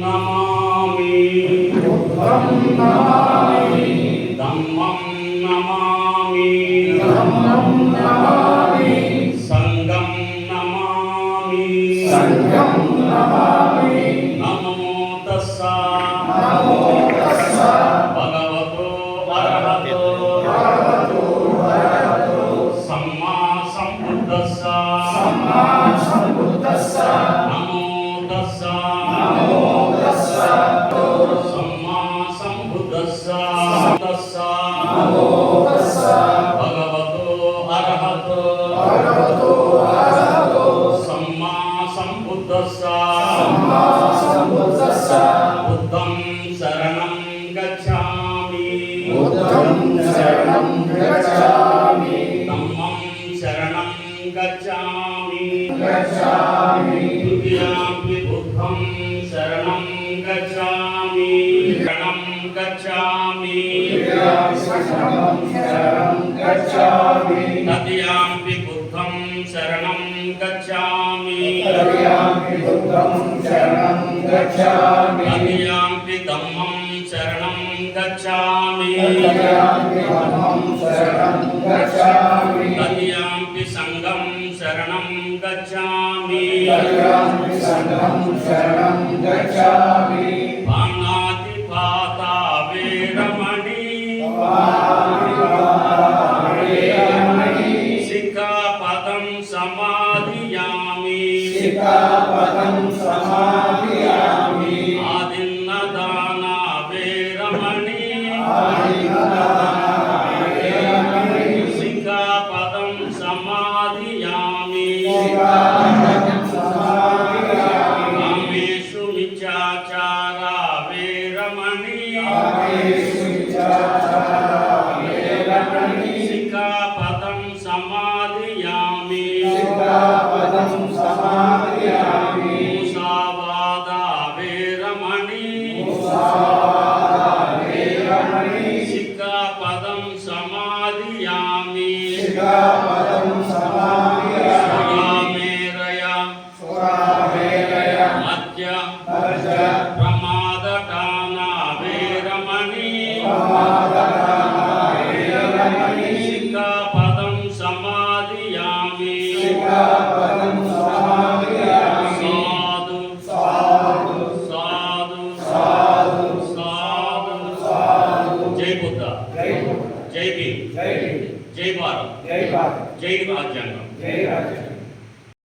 నమామి బుద్ధం నమామి ధమ్మం నమామి సంఘం నమామి నమో తస్సా భగవతో అర్హతో సమ్మా సంబుద్ధస్సా నమో తస్సా సమ్మా సంబుద్ధస్సా భగవతో అర్హతో సమ్మా సంబుద్ధస్సా బుద్ధం శరణం గచ్ఛామి ధమ్మం శరణం గచ్ఛామి ద్వితీయాపి బుద్ధం శరణం గచ్ఛామి శరణం గచ్ఛామి తదియాపి బుద్ధం శరణం గచ్ఛామి తదియాపి ధమ్మం శరణం గచ్ఛామి తదియాపి సంఘం శరణం గచ్ఛామి పాణాతిపాతా వేరమణి సిక్ఖాపదం సమాధియామి ఆదిన్నదాన వేరమణి సిక్ఖాపదం సమాధియామి కామేషు మిచ్ఛాచార వేరమణి సిక్ఖాపదం సమాధియామి ముసావాద వేరమణి సిక్ఖాపదం సమాధియామి సురామేరయ మద్య ప్రమాదటాన వేరమణి సిక్ఖాపదం సమాధియామి సాధు సాధు సాధు జై బుద్ధ జై భీమ్ జై భారత్ జై రాజ్యాంగం